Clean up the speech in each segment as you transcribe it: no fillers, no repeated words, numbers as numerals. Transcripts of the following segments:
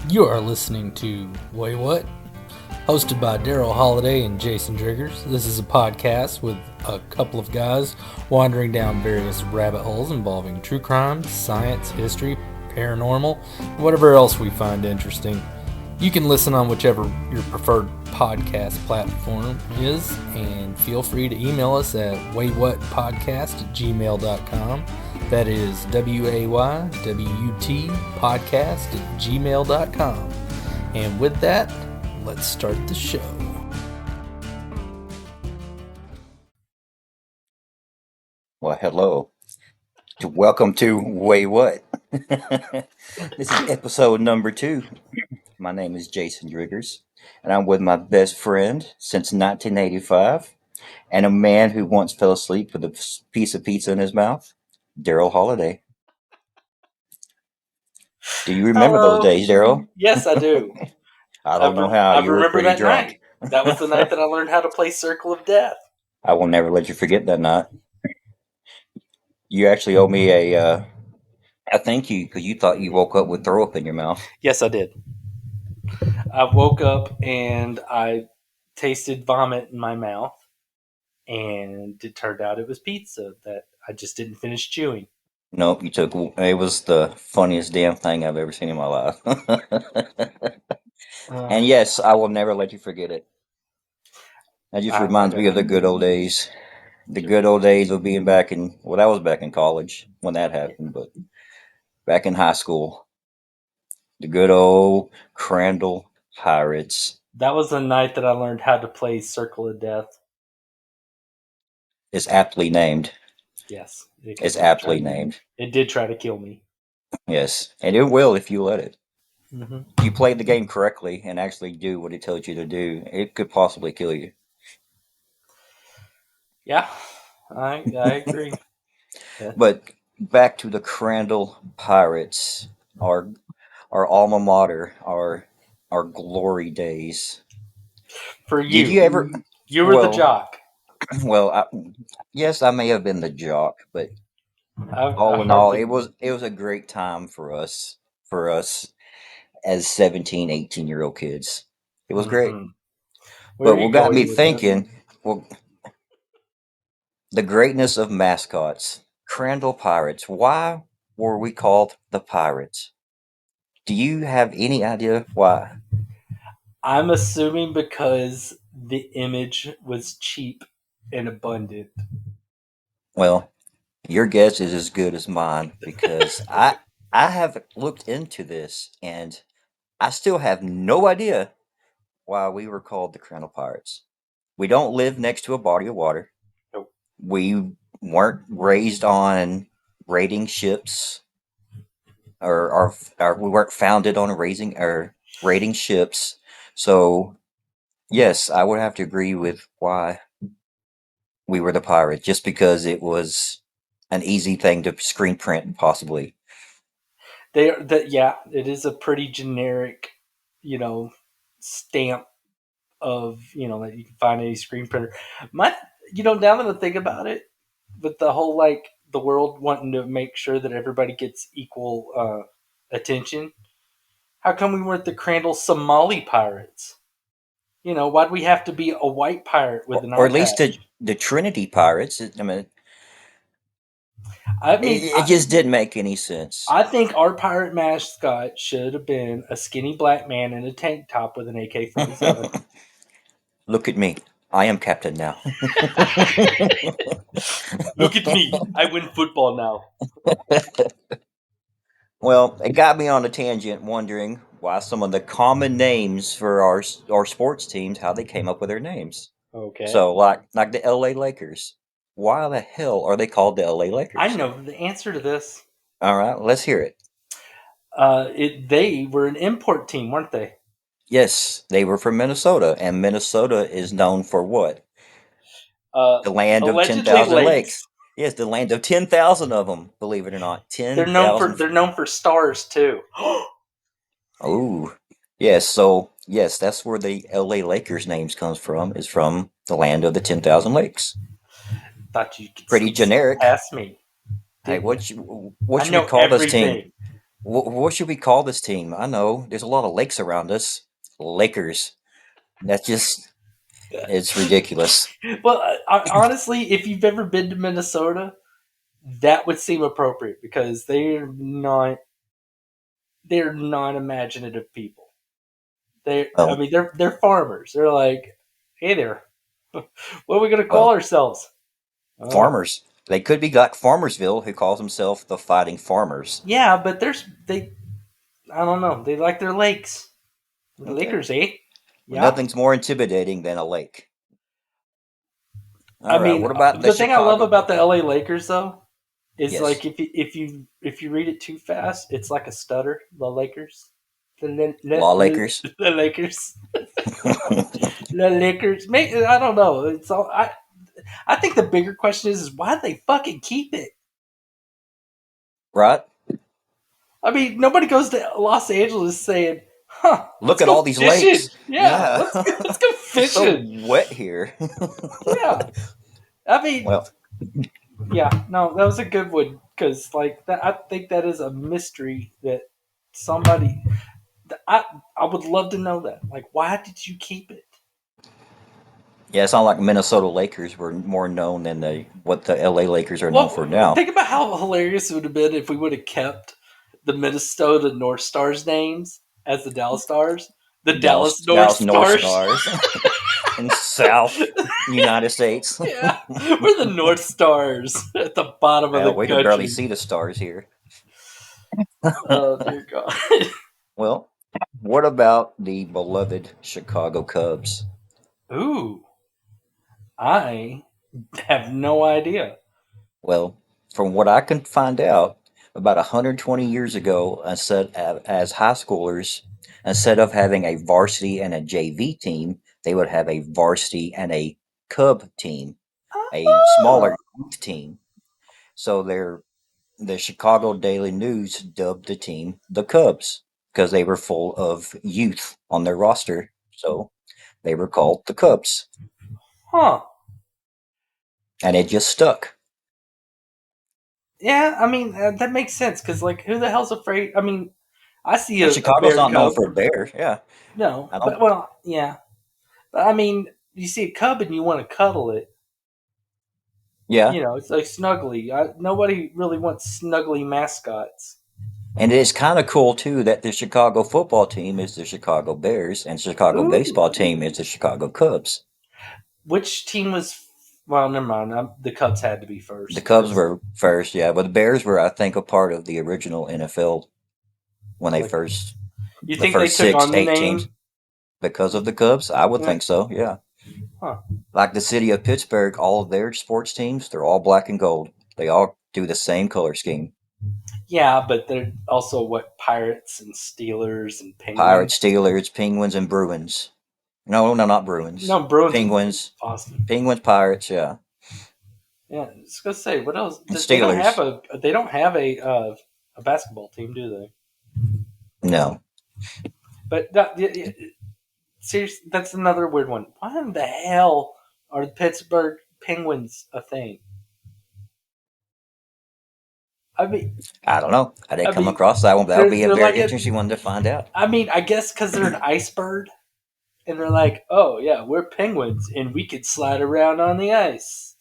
You are listening to Waywut, hosted by Darrell Holiday and Jason Driggers. This is a podcast with a couple of guys wandering down various rabbit holes involving true crime, science, history, paranormal, whatever else we find interesting. You can listen on whichever your preferred podcast platform is, and feel free to email us at waywutpodcast@gmail.com. That is WAYWUT podcast@gmail.com. And with that, let's start the show. Well, hello. Welcome to Waywut. This is episode number 2. My name is Jason Driggers, and I'm with my best friend since 1985, and a man who once fell asleep with a piece of pizza in his mouth, Darrell Holiday. Do you remember those days, Darrell? Yes, I do. I don't know how. I You were remember pretty that drunk. night. That was the night that I learned how to play Circle of Death. I will never let you forget that night. You actually owe me a thank you because you thought you woke up with throw up in your mouth. Yes, I did. I woke up and I tasted vomit in my mouth, and it turned out it was pizza that I just didn't finish chewing. Nope, you took. It was the funniest damn thing I've ever seen in my life. And yes, I will never let you forget it. That just reminds me of the good old days. The good old days of being back in, well, that was back in college when that happened, but back in high school, the good old Crandall Pirates That was the night that I learned how to play Circle of Death. is aptly named. Yes. It's aptly named. It did try to kill me. Yes, and it will if you let it. Mm-hmm. If you play the game correctly and actually do what it tells you to do, it could possibly kill you. Yeah, I agree. Yeah. But back to the Crandall Pirates, our alma mater, our glory days. For you, Did you ever? you were the Well, jock. yes, I may have been the jock, but all in all, it was a great time for us as 17, 18-year-old kids. It was great. Mm-hmm. Where But are you what got me going with this? thinking, well, the greatness of mascots, Crandall Pirates. Why were we called the Pirates? Do you have any idea why? I'm assuming because the image was cheap and abundant. Well, your guess is as good as mine because I have looked into this and I still have no idea why we were called the Crandall Pirates. We don't live next to a body of water. Nope. We weren't raised on raiding ships, or we weren't founded on raising or raiding ships. So yes, I would have to agree with why we were the pirates, just because it was an easy thing to screen print, possibly. Yeah, it is a pretty generic, you know, stamp of that you can find any screen printer. Now that I think about it, with the whole the world wanting to make sure that everybody gets equal attention, how come we weren't the Crandall Somali pirates? Why'd we have to be a white pirate with an Or eye at least patch? the Trinity Pirates. I mean, I it, mean, it just didn't make any sense. I think our pirate mascot should have been a skinny black man in a tank top with an AK-47. Look at me. I am captain now. Look at me. I win football now. Well, it got me on a tangent wondering why some of the common names for our sports teams, how they came up with their names. Okay. So, like the LA Lakers. Why the hell are they called the LA Lakers? I know the answer to this. All right, let's hear it. They were an import team, weren't they? Yes, they were from Minnesota, and Minnesota is known for what? The land of Allegedly 10,000 lakes. lakes. Yes, the land of 10,000 of them, believe it or not. They're known for 10,000. stars too. Oh, yes. So, yes, that's where the LA Lakers names comes from, is from the land of the 10,000 lakes. Thought you could Pretty generic. past me. Hey, what I should know we call this team? everything. What should we call this team? I know there's a lot of lakes around us. Lakers. That's just it's ridiculous. Well, honestly, if you've ever been to Minnesota, that would seem appropriate because they're not imaginative people. I Well, mean, they're farmers. They're like, hey there, what are we gonna call well, ourselves? Uh, farmers. They could be like Farmersville, who calls himself the Fighting Farmers. yeah, but they. I don't know. They like their lakes. The Okay. Lakers, eh? Well, Yeah. nothing's more intimidating than a lake. All I right. mean, What about the the thing I love Chicago? about the LA Lakers though is Yes. like if you read it too fast, it's like a stutter. The Lakers, Law Lakers. the Lakers, the Lakers. I don't know. It's all I think the bigger question is why did they fucking keep it? Right? I mean, nobody goes to Los Angeles saying, "Huh, Look let's at go all these fishing." lakes. Yeah, Yeah. let's go It's so fishing. wet here. Yeah, I mean, Well, yeah, no, that was a good one because like that, I think that is a mystery that somebody. I I would love to know that. Like, why did you keep it? yeah, it's not like Minnesota Lakers were more known than what the LA Lakers are known Well, for now. think about how hilarious it would have been if we would have kept the Minnesota North Stars names as the Dallas Stars, the Dallas North Dallas North Stars. Stars in South United States. Yeah, we're the North Stars at the bottom of Well, the we can barely country. see the stars here. Oh dear God. Well, what about the beloved Chicago Cubs? Ooh, I have no idea. Well, from what I can find out, about 120 years ago, as high schoolers, instead of having a varsity and a JV team, they would have a varsity and a Cub team, a Oh, smaller youth team. So the Chicago Daily News dubbed the team the Cubs because they were full of youth on their roster. So they were called the Cubs, huh. and it just stuck. Yeah, I mean that makes sense because like, who the hell's afraid? I mean, I see And a Chicago's bear not known cub. for bears. Yeah, No, I but don't. well, yeah. But I mean, you see a cub and you want to cuddle it. Yeah, You know, it's like snuggly. Nobody really wants snuggly mascots. and it's kind of cool too that the Chicago football team is the Chicago Bears, and Chicago Ooh, baseball team is the Chicago Cubs. which team was? Well, never mind. The Cubs had to be The first Cubs because were first, yeah, but the Bears were, I think, a part of the original NFL when they like, first you the think they first took six, on the eight teams name? because of the Cubs. I would Yeah. think so. Yeah, Huh. like the city of Pittsburgh, all of their sports teams, they're all black and gold. They all do the same color scheme. Yeah, but they're also what Pirates and Steelers and Pirates, Penguins. Steelers, Penguins, and Bruins. No, no, not Bruins. No, Bruins is Penguins, Boston. Penguins, Pirates, yeah, Yeah, I was gonna say what else? and They don't have Steelers. a basketball team, do they? No, But seriously, that's another weird one. Why in the hell are the Pittsburgh Penguins a thing? I mean, I don't know. I didn't I come mean, across that one. That would be a they're very like interesting one to find out. I mean, I guess because they're an ice bird, and they're like, oh yeah, we're penguins, and we can slide around on the ice.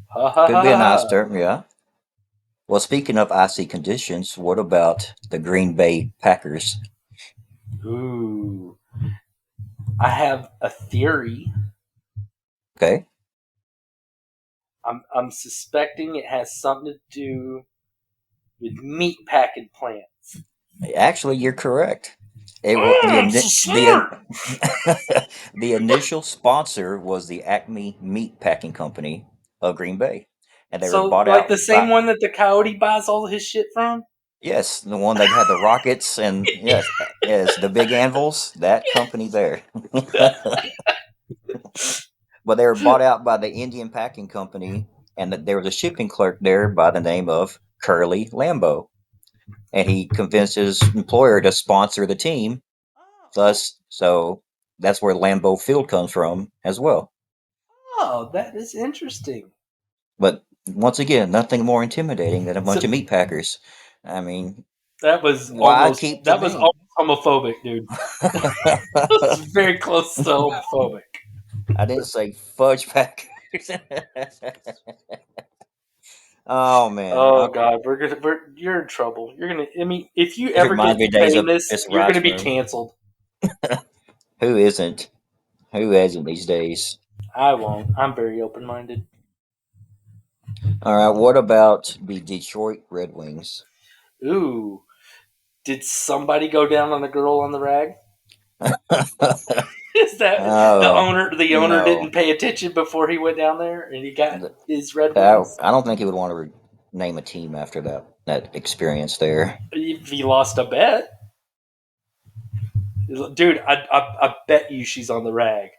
Ha ha Could ha be a ha. nice Ha. term, yeah. Well, speaking of icy conditions, what about the Green Bay Packers? Ooh, I have a theory. Okay, I'm suspecting it has something to do with meat packing plants. actually, you're correct. It wa- Oh, the I'm so ini- the smart. the initial sponsor was the Acme Meat Packing Company of Green Bay, and they were So, bought like out the same by, one that the coyote buys all his shit from? yes, the one that had the rockets and yes, the big anvils. That company there, but they were bought out by the Indian Packing Company, and there was a shipping clerk there by the name of Curly Lambeau, and he convinced his employer to sponsor the team. Thus, so that's where Lambeau Field comes from as well. Oh, that is interesting. But once again, nothing more intimidating than a bunch So, of meat packers. I mean, Why keep the that was name? almost homophobic, dude. This is very close to homophobic. I didn't say fudge packers. Oh man. Oh Okay. God, you're in trouble. You're gonna. I mean, if you This ever reminds get me of days of famous, Miss you're gonna Rice be Room. canceled. Who isn't? Who hasn't these days? I won't. I'm very open minded. All right. What about the Detroit Red Wings? Ooh, did somebody go down on the girl on the rag? Is that the Oh owner? The owner no. didn't pay attention before he went down there, and he got The- his Red I, Wings. I don't think he would want to name a team after that experience there. If he lost a bet, dude, I bet you she's on the rag.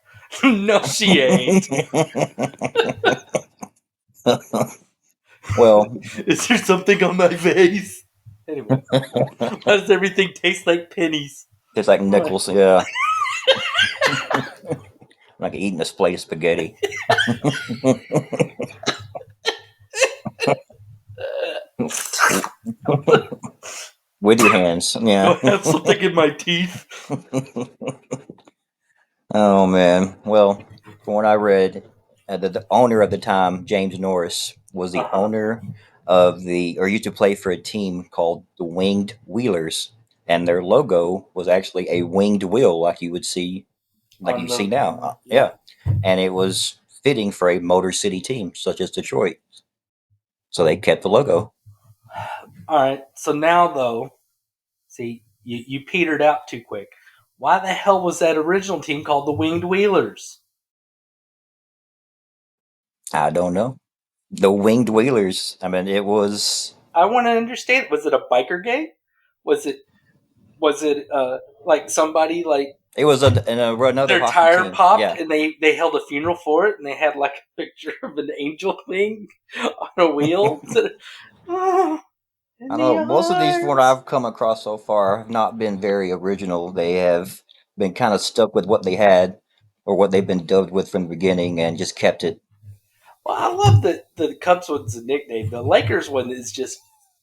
No, she ain't. Well, Is there something on my face? Anyway, why does everything taste like pennies? it's like What? Nichols. Yeah, like eating a plate of spaghetti with your hands. Do Yeah. I have something in my teeth? Oh man. Well, from what I read, the owner at the time, James Norris, was Uh the huh. owner of the or used to play for a team called the Winged Wheelers, and their logo was actually a winged wheel, like you see now. Yeah. Yeah, and it was fitting for a Motor City team such as Detroit, so they kept the logo. All right. So now though, see, you petered out too quick. Why the hell was that original team called the Winged Wheelers? I don't know. The Winged Wheelers. I mean, it was I want to understand. Was it a biker gang? Was it like somebody like it was another their hockey tire team. popped Yeah. and they held a funeral for it and they had like a picture of an angel wing on a wheel? Oh, in I the don't know. Most of these, what arms. I've come across so far, have not been very original. They have been kind of stuck with what they had or what they've been dubbed with from the beginning and just kept it. Well, I love that the Cubs one's a nickname. The Lakers one is just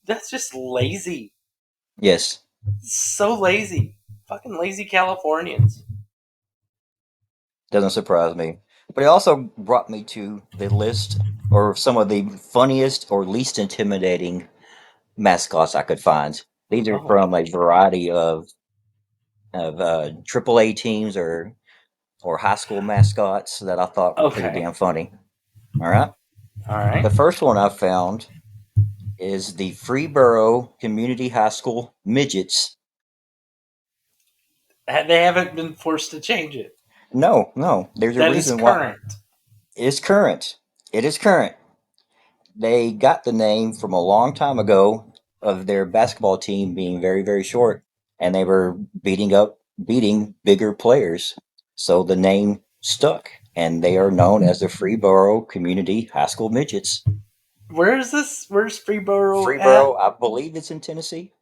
that's just lazy. Yes, So lazy. Fucking lazy Californians. doesn't surprise me. But it also brought me to the list or some of the funniest or least intimidating mascots I could find. These are Oh, from a variety of AAA teams or high school mascots that I thought were pretty okay. damn funny. All right. All right. The first one I found is the Freeborough Community High School Midgets. They haven't been forced to change it. No, no, there's a That is reason why. current. It's current. It is current. They got the name from a long time ago of their basketball team being very, very short, and they were beating bigger players. So the name stuck, and they are known as the Freeborough Community High School Midgets. Where is this? Where's Freeborough at? Freeborough, I believe it's in Tennessee.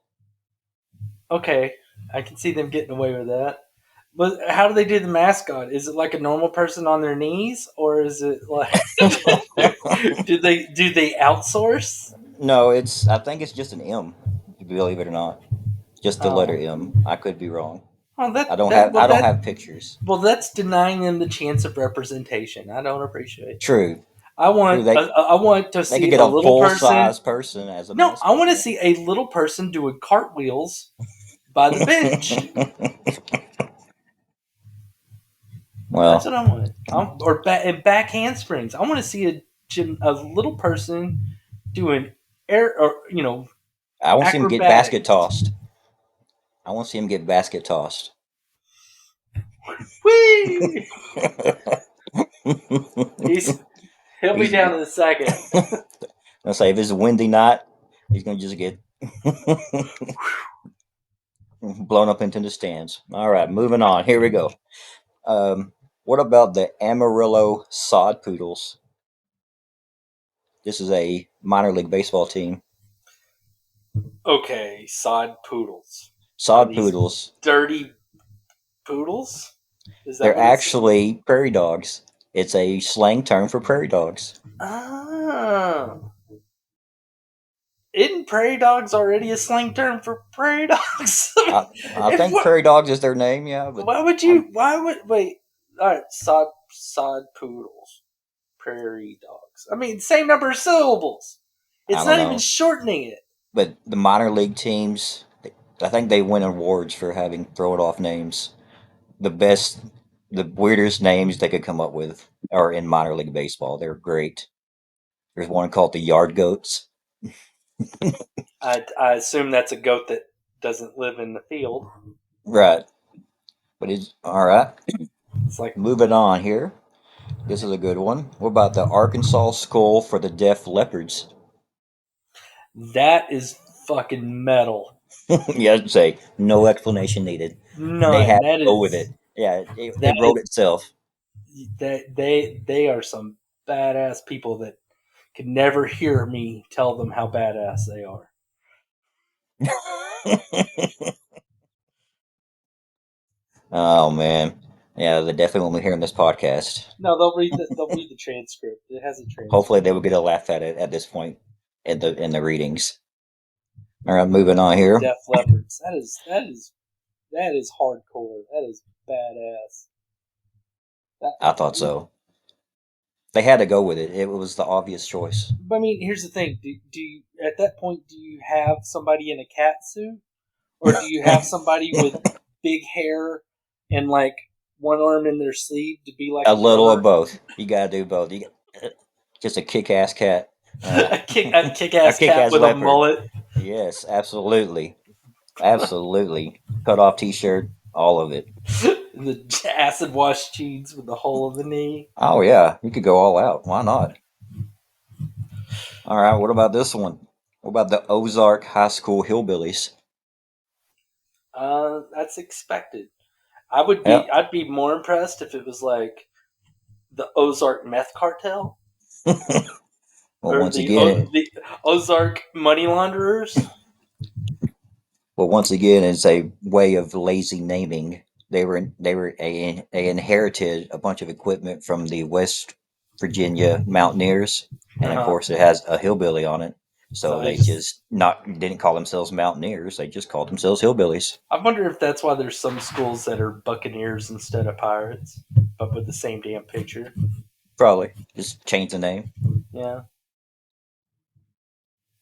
Okay, I can see them getting away with that. But how do they do the mascot? Is it like a normal person on their knees, or is it like do they outsource? No, it's. I think it's just an M. Believe it or not, just the letter Oh, M. I could be wrong. well I don't have. I don't that have pictures. well that's denying them the chance of representation. I don't appreciate that. True. True. I want to They could see get a a little full person. size person as a No, I mascot. want to see a little person doing cartwheels by the bench. That's Well, what I want. And back handsprings. I want to see a little person doing air or I want to see him get basket acrobatics. tossed. I want to see him get basket tossed. Whee! He's he'll be He's. down in a second. I'll say if it's a windy night, he's gonna just get blown up into the stands. All right, moving on. Here we go. What about the Amarillo Sod Poodles? This is a minor league baseball team. Okay, sod poodles. Are Sod these Poodles. dirty poodles? Is that They're what it's? actually prairie dogs. It's a slang term for prairie dogs. Ah, Isn't prairie dogs already a slang term for prairie dogs? I I, mean, I if think what? prairie dogs is their name, yeah, but Why would you? I'm Why would wait? All right, sod poodles, prairie dogs. I mean, same number of syllables. I It's don't not even know. shortening it. But the minor league teams, I think they win awards for having throw it off names. The best, the weirdest names they could come up with are in minor league baseball. They're great. There's one called the Yard Goats. I assume that's a goat that doesn't live in the field. Right. But it's all right. It's like Moving on here. This is a good one. What about the Arkansas Skull for the Deaf Leopards? that is fucking metal. Yeah, I'd say no explanation needed. They None. had to go with it. Yeah, it That wrote itself. they are some badass people that could never hear me tell them how badass they are. Oh man, yeah, they definitely won't be hearing this podcast. No, they'll read the transcript. It has a Hopefully, transcript. they will get a laugh at it at this point in the readings. All right, moving on here. Def Leopards. That is hardcore. That is badass. That, I thought so. They had to go with it. It was the obvious choice. I mean, here's the thing. Do you at that point do you have somebody in a cat suit, or do you have somebody with big hair and like one arm in their sleeve to be like A a little of drummer? both. You gotta do both. Just a kick-ass cat, uh, A kick a ass cat kick-ass with a leopard. mullet, Yes, absolutely, absolutely. Cut off T-shirt, all of it. the acid wash jeans with the hole in the knee. Oh yeah, you could go all out. Why not? All right. What about this one? What about the Ozark High School Hillbillies? That's expected. I would be. Yep. I'd be more impressed if it was like the Ozark meth cartel Well, or once again, the Ozark money launderers. it's a way of lazy naming. They inherited a bunch of equipment from the West Virginia Mountaineers, and of Uh-huh. course, it has a hillbilly on it. So So they they just. just not didn't call themselves Mountaineers. They just called themselves hillbillies. I wonder if that's why there's some schools that are Buccaneers instead of Pirates, but with the same damn picture. Probably just change the name. Yeah,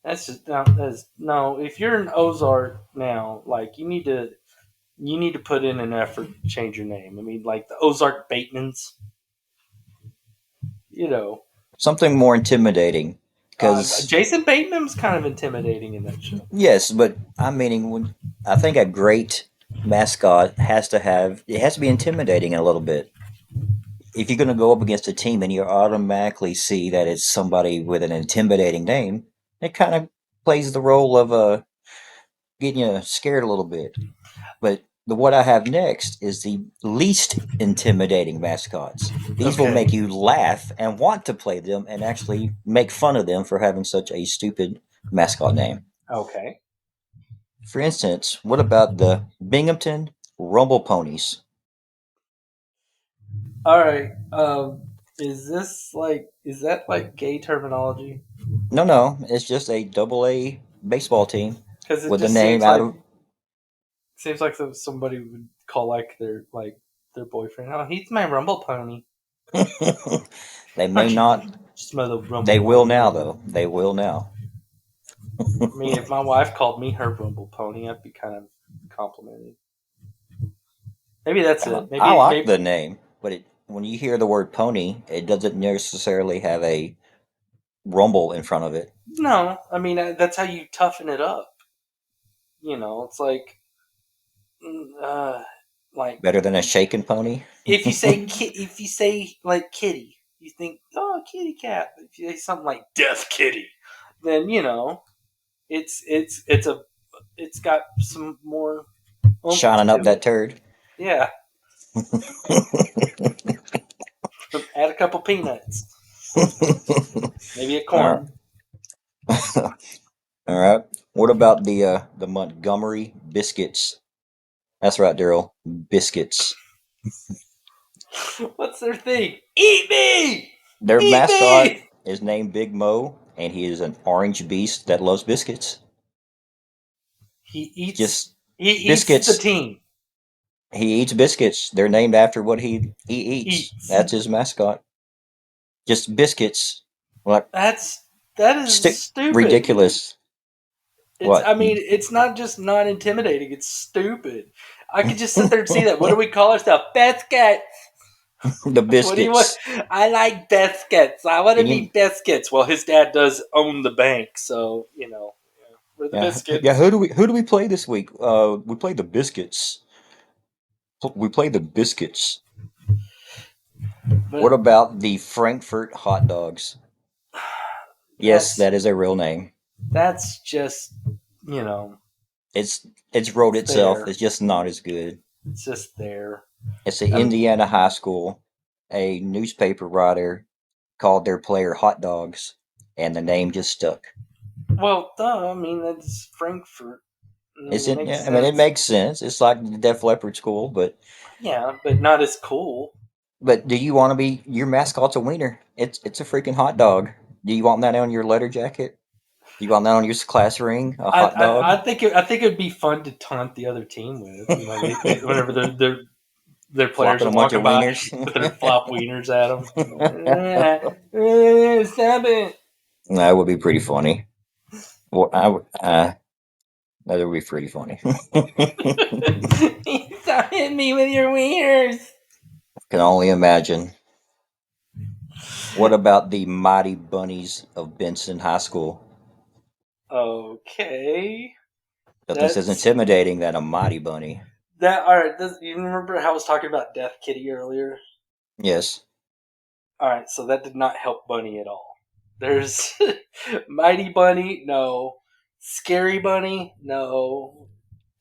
that's just no. That's no. If you're an Ozark now, like you need to put in an effort to change your name. I mean, like the Ozark Batemans. You know, Something more intimidating, because Jason Bateman was kind of intimidating in that show. yes, but I'm meaning when I think a great mascot has to be intimidating a little bit. If you're going to go up against a team and you automatically see that it's somebody with an intimidating name, it kind of plays the role of getting you scared a little bit. But what I have next is the least intimidating mascots. These will Okay. make you laugh and want to play them and actually make fun of them for having such a stupid mascot name. Okay. For instance, what about the Binghamton Rumble Ponies? All right. Is that like gay terminology? No, no, it's just a double A baseball team Because it with the just name out of. seems like somebody would call like their boyfriend. Oh, he's my rumble pony. They may Aren't you not. just my little rumble They will pony? now, though. They will now. I mean, if my wife called me her rumble pony, I'd be kind of complimented. Maybe that's it. I like Maybe the name, but when you hear the word pony, it doesn't necessarily have a rumble in front of it. no. I mean, that's how you toughen it up. It's mm, uh, like Better than a shaken pony. if you say like kitty, you think oh kitty cat. If you say something like death kitty, then it's a it's got some more oomph Shining to up that it. turd. Yeah, add a couple peanuts, maybe a All corn. right. All right. What about the Montgomery Biscuits? That's right, Darrell. Biscuits. What's their thing? Eat me, Their eat mascot me. is named Big Mo, and he is an orange beast that loves biscuits. He eats. Just He eats the biscuits. team. He eats biscuits. They're named after what he eats. Eats. That's his mascot. Just biscuits. Like That is stick stupid. ridiculous. It's. What? I mean, it's not just not intimidating. It's stupid. I could just sit there and see that. What do we call ourselves? Biscuits. The What do you want? biscuits. I like biscuits. I want to And be you, biscuits. Well, his dad does own the bank, so yeah, we're the yeah. biscuits. Who do we play this week? We play the biscuits. We play the biscuits. What But about the Frankfurt hot dogs? Yes, that's that is a real name. that's just you know It's wrote it's itself. there. It's just not as good. It's just there. It's an Um, Indiana high school. A newspaper writer called their player hot dogs, and the name just stuck. well, duh. I mean, that's Frankfurt. I mean, Is it it? makes Yeah, I mean, it sense. makes sense. It's like the Def Leppard school, Yeah, but not as cool. but do you want to be your mascot's a wiener? It's a freaking hot dog. Do you want that on your letter jacket? Do you want that on your class ring? A hot dog? I think it'd be fun to taunt the other team with. Whenever their players Flopping are a bunch of walking by, wieners. better flop wieners at them. Stop it! That would be pretty funny. Well, that would be pretty funny. Stop hitting me with your wieners. Can only imagine. What about the Mighty Bunnies of Benson High School? Okay, Nothing says that's intimidating than a Mighty Bunny. that. All right, you remember how I was talking about Death Kitty earlier? Yes. All right, so that did not help Bunny at all. There's Mighty Bunny, no. Scary Bunny, no.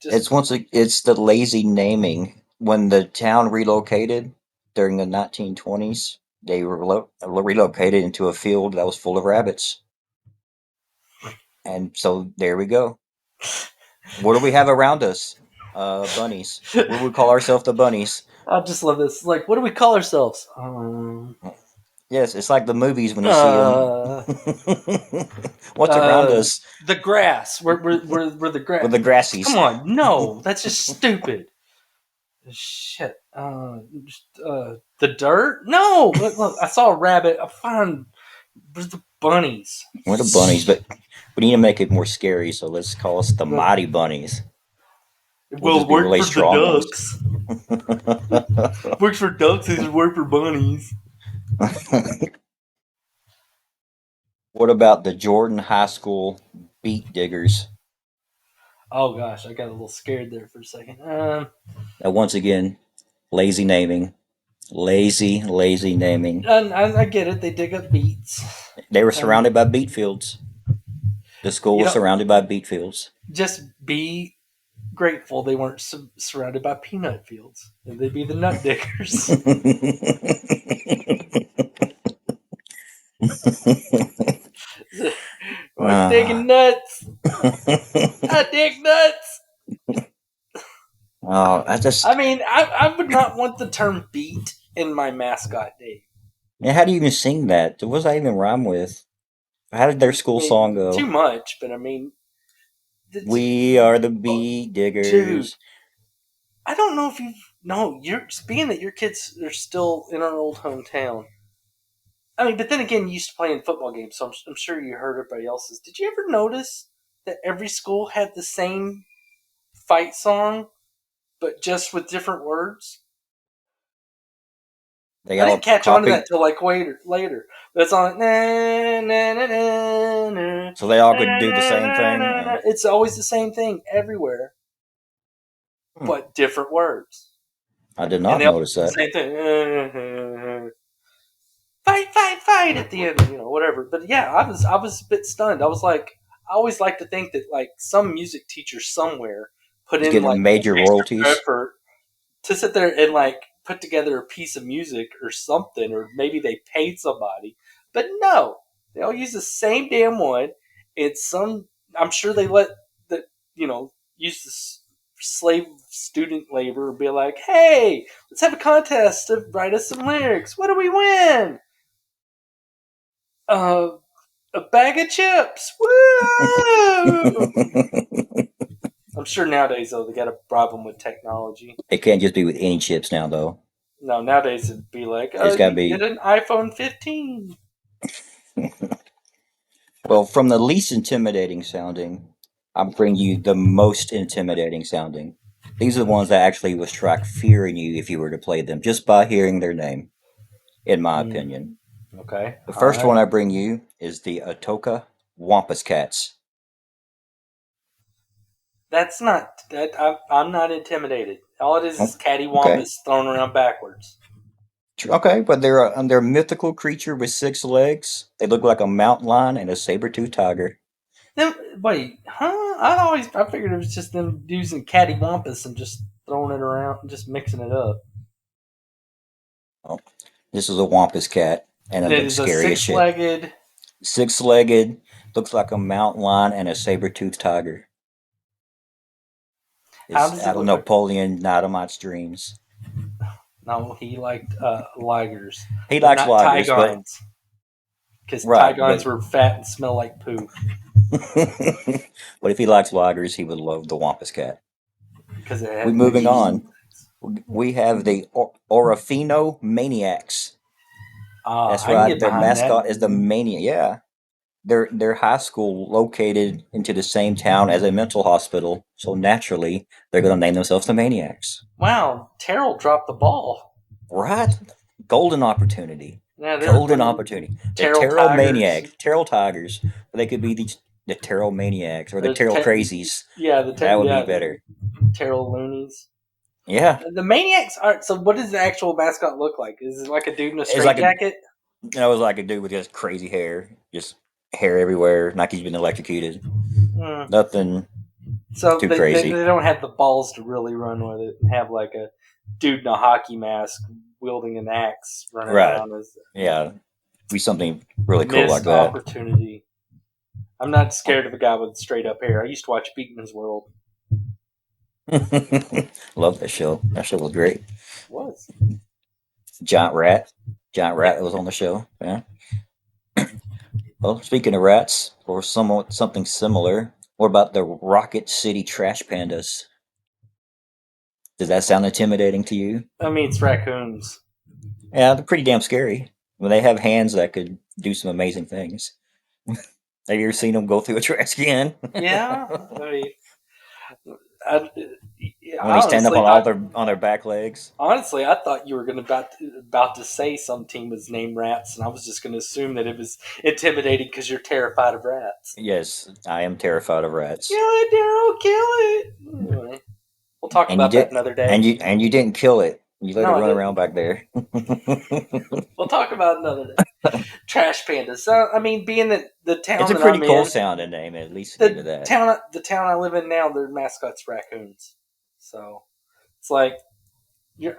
Just It's the lazy naming. When the town relocated during the 1920s, they relocated into a field that was full of rabbits. And so there we go. What do we have around us? Bunnies. What do we call ourselves? The bunnies. I just love this. Like, what do we call ourselves? Yes, it's like the movies when you see them. Uh, What's around us? the grass. We're the With grass. the Come grassies. on, no, that's just stupid. Shit. The dirt? No. Look, I saw a rabbit. I found. Where's the bunnies? We're the bunnies, but we need to make it more scary, so let's call us the But mighty bunnies. We'll well, just it be worked really for the strong ones. ducks. Works for ducks. It work for bunnies. What about the Jordan High School beat diggers? Oh gosh, I got a little scared there for a second. Now, once again, lazy naming. Lazy naming. I get it. They dig up beets. They were Um, surrounded by beet fields. The school you was know, surrounded by beet fields. just be grateful they weren't surrounded by peanut fields. They'd be the nut diggers. We're Ah. digging nuts. I dig nuts. Oh, I I just. mean, I would not want the term beat in my mascot name. Yeah, how do you even sing that? What does that even rhyme with? How did their I school song mean, too go? much, but I mean, it's, We are the oh, bee dude, diggers. I don't know if you know. You're being that your kids are still in our old hometown. I mean, but then again, you used to play in football games, so I'm sure you heard everybody else's. Did you ever notice that every school had the same fight song, but just with different words? They I didn't all catch on to that copied, till like later. But it's on na na na na na so they all could do the same na thing. na na. It's always the same thing everywhere, Hmm. but different words, I did and not they all notice do the that. same thing. Fight at the end, whatever. But yeah, I was a bit stunned. I was like, I always like to think that like some music teacher somewhere put He's in getting like major extra royalties. effort to sit there and like put together a piece of music or something, or maybe they paid somebody. But no, they all use the same damn one. It's some. I'm sure they let the use the slave student labor and be like, hey, let's have a contest to write us some lyrics. What do we win? Uh, A bag of chips. Woo! I'm sure nowadays though they got a problem with technology. It can't just be with any chips now, though. No, nowadays it'd be like, It's got to you get be. an iPhone 15. Well, from the least intimidating sounding, I'll bring you the most intimidating sounding. These are the ones that actually will strike fear in you if you were to play them just by hearing their name, in my Mm, opinion. okay, The all first right. one I bring you is the Atoka Wampus Cats. That's not that. I'm not intimidated. All it is Oh, okay. cattywampus thrown around backwards. Okay, but they're a mythical creature with 6 legs. They look like a mountain lion and a saber-toothed tiger. Then wait, huh? I figured it was just them using cattywampus and just throwing it around, and just mixing it up. Oh, this is a Wampus cat, and And it it looks is a scary as shit. six-legged. 6 legged, looks like a mountain lion and a saber-toothed tiger. How It's does it out of look like? Napoleon Dynamite's dreams. No, he liked ligers, He but likes not lagers, but Tigons, because right, Tigons but were fat and smell like poo. but if he likes lagers, he would love the Wampus cat. Because it We had moving bleachers. on. We have the Orofino Maniacs. That's I can right. get Their behind that. mascot is the Maniac. Yeah, their high school located into the same town as a mental hospital, so naturally they're going to name themselves the Maniacs. Wow, Terrell dropped the ball. Right? Golden opportunity. Yeah, they're Golden like opportunity. The Terrell Terrell Tigers. Maniacs, Terrell Tigers, or they could be the Terrell Maniacs or the Or Terrell Crazies. That would be yeah, better. Terrell Loonies. Yeah, The Maniacs aren't. So, what does the actual mascot look like? Is it like a dude in a it's like a straitjacket? it was like a dude with just crazy hair, just hair everywhere, like he's been electrocuted. Hmm. Nothing So too they crazy. don't have the balls to really run with it and have like a dude in a hockey mask wielding an axe running Right? around as Yeah, be something really cool like missed that. opportunity. I'm not scared of a guy with straight up hair. I used to watch Beatman's World. Love that show. That show was great. Was Giant rat, giant yeah. rat that was on the show. Yeah. Well, speaking of rats, or something similar, what about the Rocket City Trash Pandas? Does that sound intimidating to you? I mean, it's raccoons. Yeah, they're pretty damn scary. When they have hands that could do some amazing things. Have you ever seen them go through a trash can? Yeah, I mean, I, When they stand up honestly, on all their on their back legs? I thought you were going to about to say some team was named Rats, and I was just going to assume that it was intimidating because you're terrified of rats. Yes, I am terrified of rats. Kill it, Daryl! Kill it! Anyway, we'll talk And you about that did, another day. and you didn't kill it. You let it No, I run didn't. around back there. We'll talk about it another day. Trash pandas. So, I mean, being that the It's town a that pretty I'm cool in, sounding name. At least give it that. the town I live in now, their mascots raccoons. So it's like your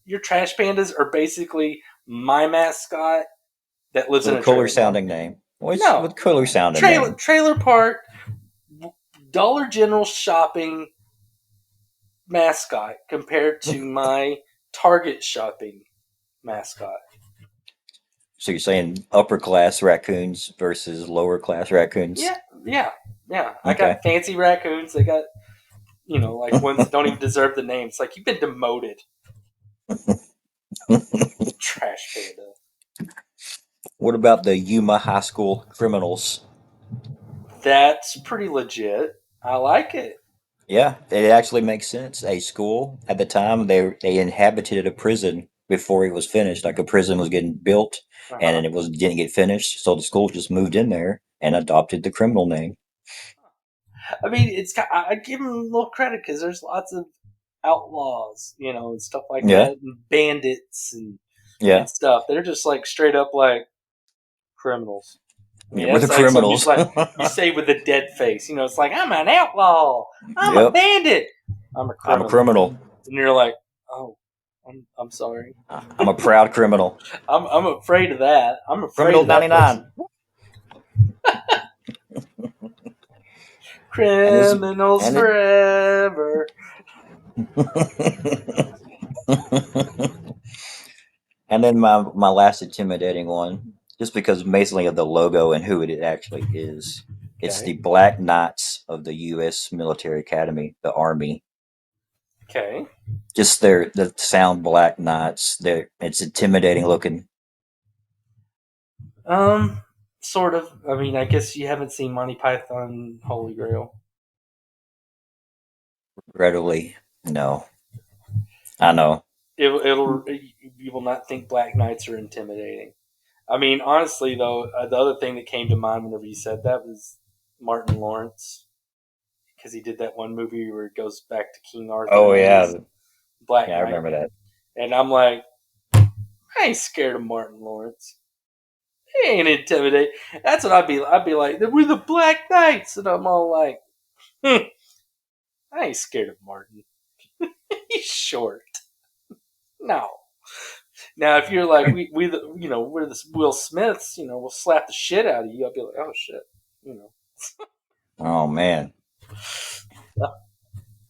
your trash pandas are basically my mascot that lives With in a a cooler trailer park. sounding name. Which No, with cooler sounding name. trailer park, Dollar General shopping mascot compared to my Target shopping mascot. So you're saying upper class raccoons versus lower class raccoons? Yeah, yeah, yeah. I Okay. got fancy raccoons. They got like ones that don't even deserve the name. It's like you've been demoted, trash panda. What about the Yuma High School criminals? That's pretty legit. I like it. Yeah, it actually makes sense. A school at the time they inhabited a prison before it was finished. Like a prison was getting built Uh huh. and it was didn't get finished, so the school just moved in there and adopted the criminal name. I mean, I give them a little credit because there's lots of outlaws, and stuff like Yeah, that, and bandits and yeah, stuff. They're just like straight up like criminals. I yeah. mean, We're the that's like something you just criminals. like you say with a dead face. It's like I'm an outlaw. I'm a Yep, bandit. I'm a I'm a criminal. criminal. And you're like, oh, I'm sorry. I'm a proud criminal. I'm afraid of that. I'm afraid Criminal of that 99. person. And this Criminals and it forever. and then my last intimidating one. just because mainly of the logo and who it actually is. It's the Okay. Black Knights of the U.S. Military Academy, the Army. Okay. Just the sound Black Knights. It's intimidating looking. Um, sort of. I mean, I guess you haven't seen Monty Python Holy Grail. Readily, no, I know. It'll you will not think Black Knights are intimidating. I mean, honestly, though, the other thing that came to mind whenever you said that was Martin Lawrence, because he did that one movie where it goes back to King Arthur Oh and yeah, he's Black yeah, I Knight, remember that. and I'm like, I ain't scared of Martin Lawrence. He ain't intimidating. That's what I'd be. I'd be like, we're the Black Knights, and I'm all like, I ain't scared of Martin. He's short. No. Now, if you're like we the we're the Will Smiths, we'll slap the shit out of you. I'll be like, oh shit, you know. Oh man.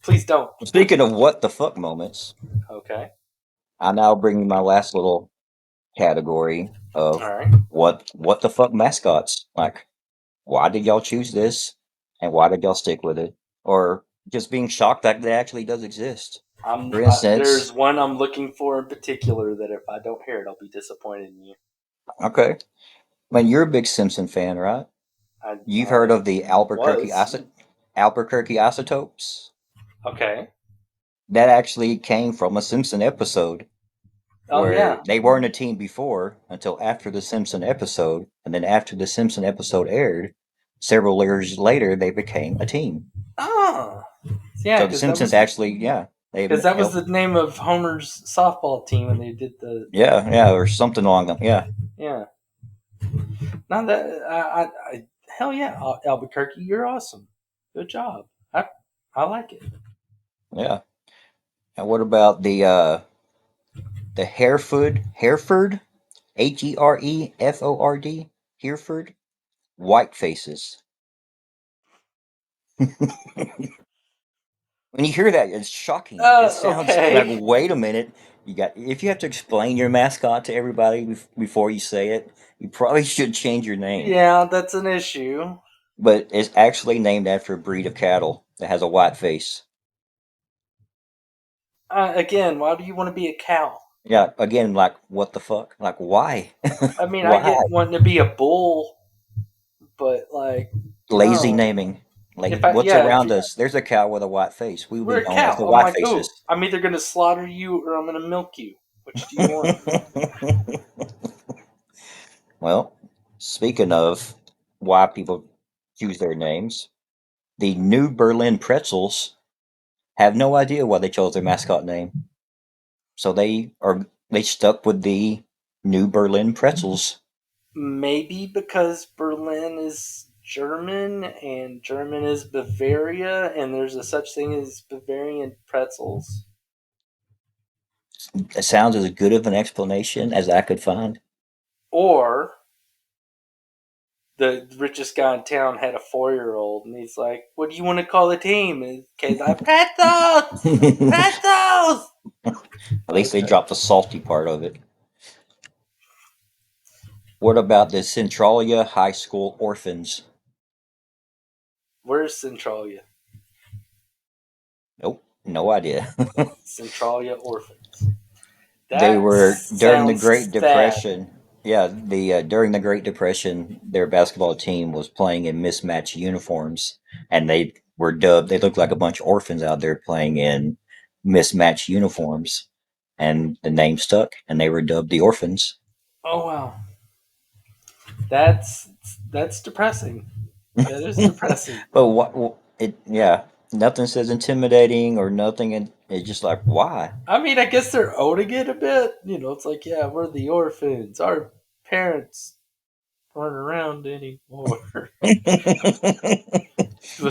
Please don't. Speaking of what the fuck moments, Okay. I now bring you my last little category All of right. what the fuck mascots. Like, why did y'all choose this, and why did y'all stick with it, or just being shocked that it actually does exist. For There's instance, one I'm looking for in particular that if I don't hear it, I'll be disappointed in you. okay, I mean you're a big Simpson fan, right? You've heard I of the was. Albuquerque isotopes? Okay. That actually came from a Simpson episode Oh where yeah. they weren't a team before until after the Simpson episode, and then after the Simpson episode aired, several years later they became a team. Oh. Yeah, So the Simpsons actually, yeah, they because that was helped. the name of Homer's softball team, and they did the Yeah, yeah, or something along them. Yeah, yeah. Not that hell yeah, Albuquerque, you're awesome. Good job. I like it. yeah. And what about the Hereford, Hereford, Hereford white faces? When you hear that, it's shocking. It sounds like, Okay. wait a minute. If you have to explain your mascot to everybody before you say it, you probably should change your name. Yeah, that's an issue. But it's actually named after a breed of cattle that has a white face. Again, why do you want to be a cow? Yeah, again, like, what the fuck? Like, why? I mean, I Why? get wanting to be a bull, but like, Lazy no. naming. Like, If I what's yeah, if around you, us? There's a cow with a white face. We would we're be a known as cow, the I'm white like, oh, faces. I'm either gonna slaughter you or I'm gonna milk you. Which do you want? Well, speaking of why people choose their names, the New Berlin Pretzels have no idea why they chose their mascot name. So they stuck with the New Berlin Pretzels. Maybe because Berlin is German and German is Bavaria, and there's a such thing as Bavarian pretzels. It sounds as good of an explanation as I could find. Or the richest guy in town had a 4-year-old, and he's like, "What do you want to call the team?" And the kid's like, "Pretzels, At pretzels." least they Okay, dropped the salty part of it. What about the Centralia High School Orphans? where's Centralia? Nope, no idea. Centralia Orphans. They That were during the sounds Great sad. Depression. Yeah, the during the Great Depression, their basketball team was playing in mismatched uniforms, and they were dubbed. They looked like a bunch of orphans out there playing in mismatched uniforms, and the name stuck, and they were dubbed the Orphans. Oh wow, that's that's depressing. That is depressing. But what it? Yeah, nothing says intimidating or nothing, and it's just like why. I mean, I guess they're owning it a bit. It's like, yeah, we're the orphans. Our parents aren't around anymore.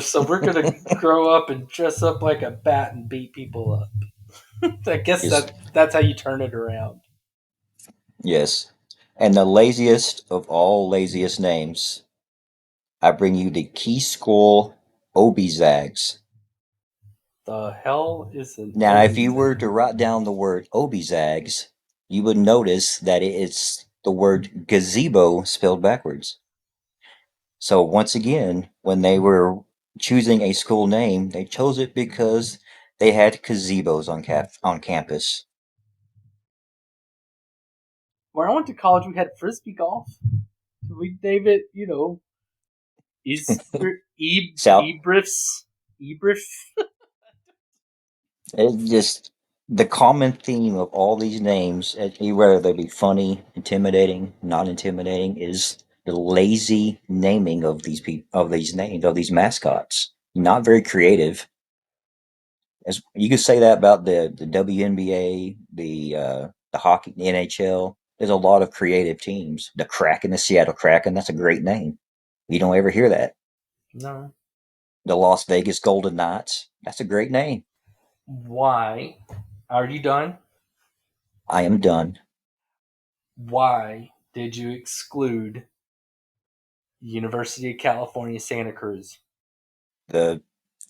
So we're gonna grow up and dress up like a bat and beat people up. I guess Yes, that's how you turn it around. yes. And the laziest of all laziest names, I bring you the Key School Obizags. The hell is an Now, if you were Obizag? to write down the word Obizags, you would notice that it's the word gazebo spelled backwards. So once again, when they were choosing a school name, they chose it because they had gazebos on campus. Where I went to college, we had frisbee golf. We name it, is South, Ebriffs, Ebriff. it's just the common theme of all these names, whether they be funny, intimidating, not intimidating, is the lazy naming of these of these names, of these mascots. Not very creative. As you could say that about the WNBA, the hockey, the NHL. There's a lot of creative teams. The Kraken, the Seattle Kraken, that's a great name. You don't ever hear that. No. The Las Vegas Golden Knights, that's a great name. Why? Are you done? I am done. Why did you exclude University of California, Santa Cruz? The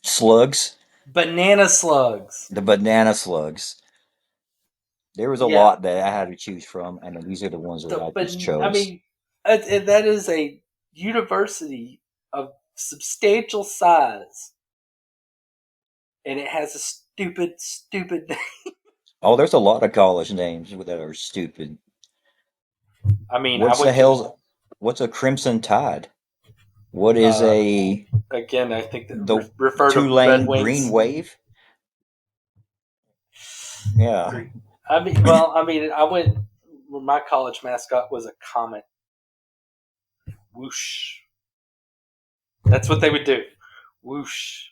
slugs, Banana slugs. the banana slugs. There was a Yeah, lot that I had to choose from, and these are the ones that I just I chose. mean, that is a university of substantial size, and it has a stupid. Oh, there's a lot of college names that are stupid. I mean, I What's the went to hell? What's a Crimson Tide? What is uh, a again. I think that the refer to Red Tulane Green Wings. Wave? Yeah. Green. I mean, I went. My college mascot was a comet. Whoosh. That's what they would do. Whoosh.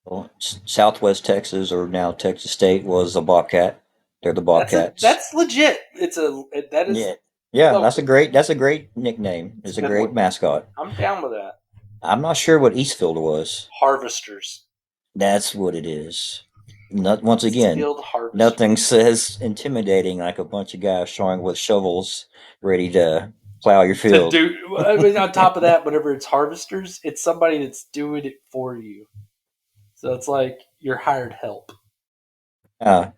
Well, Southwest Texas, or now Texas State, was a Bobcat. They're the Bobcats. That's legit. That is Yeah. Yeah, something. that's a great nickname. It's It's a a good great one. mascot. I'm down with that. I'm not sure what Eastfield was. Harvesters. That's what it is. Not once again, Eastfield Harvesters. nothing says intimidating like a bunch of guys showing with shovels ready to plow your To field. do, I mean, on top of that, whenever it's harvesters, it's somebody that's doing it for you. So it's like you're hired help. Uh,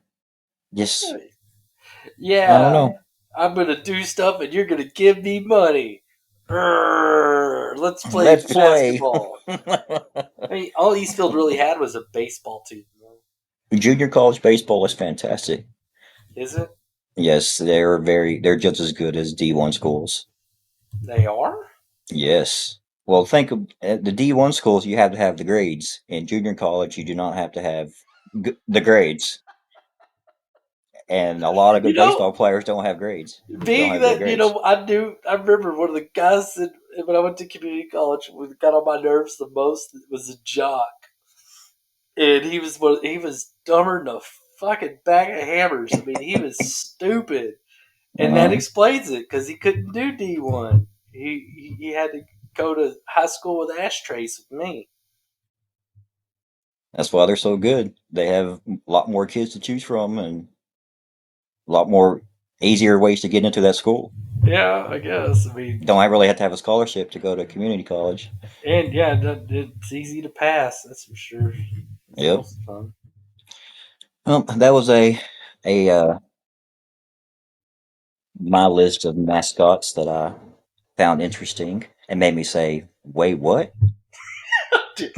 just I don't Yeah, know. I'm gonna do stuff and you're gonna give me money. Let's play Let's play. basketball. I mean, all Eastfield really had was a baseball team. Junior college baseball is fantastic. Is it? Yes, they're just as good as D1 schools. They are? Yes. Well, think of the D1 schools, you have to have the grades. In junior college, you do not have to have the grades. And a lot of You good know, baseball players don't have grades. Don't being have good that, grades. I remember one of the guys that when I went to community college, what got on my nerves the most was a jock. And he was dumber than a fucking bag of hammers. I mean, he was stupid. And that Uh-huh. explains it because he couldn't do D1. He had to go to high school with ashtrays with me. That's why they're so good. They have a lot more kids to choose from and a lot more easier ways to get into that school. Yeah, I guess. I mean, Don't really have to have a scholarship to go to community college. and yeah, it's easy to pass. That's for sure. It's Yep. most fun. That was a my list of mascots that I found interesting and made me say, "Wait, what?" You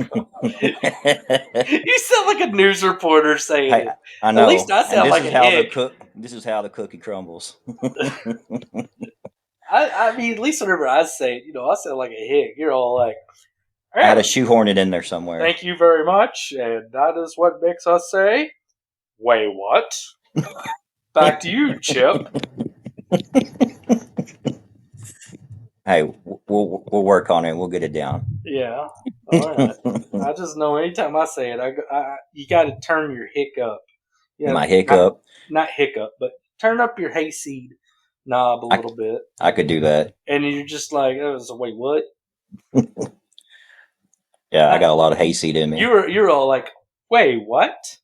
sound like a news reporter saying Hey, it. I At least know, I and sound like a hick. this is how the cookie crumbles. I mean, at least whenever I say it, I sound like a hick. You're all like, I had to "Yeah, shoehorn it in there somewhere. thank you very much," and that is what makes us say, "Wait, what?" Back to you, Chip. Hey, we'll work on it. We'll get it down. Yeah. All right. I just know anytime I say it, you got to turn your hiccup. Yeah, My not hiccup. not hiccup, but turn up your hayseed knob a I, little bit, I could do that. and you're just like, oh, so wait, what? Yeah, I Back got a lot of hayseed in me. you're all like, wait, what?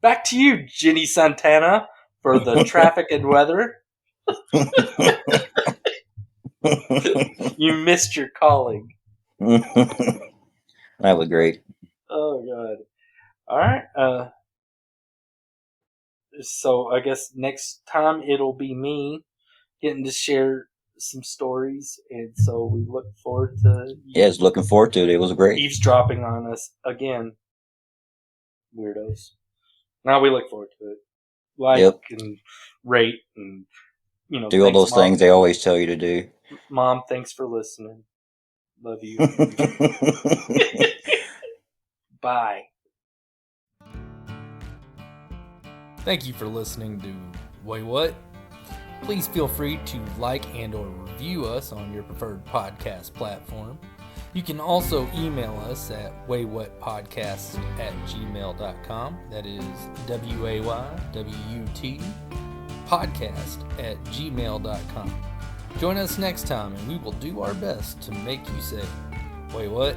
Back to you, Ginny Santana, for the traffic and weather. You missed your calling. That was great. Oh god. All right. So I guess next time it'll be me getting to share some stories, and so we look forward to you Yes, looking forward to it. It was great. eavesdropping on us again, weirdos. Now we look forward to it. Like Yep. and rate and Do all thanks, those mom. things they always tell you to do. Mom, thanks for listening. Love you. Bye. Thank you for listening to Waywut. Please feel free to like and or review us on your preferred podcast platform. You can also email us at waywutpodcast@gmail.com. That is WAYWUT podcast@gmail.com. Join us next time and we will do our best to make you say, wait, what?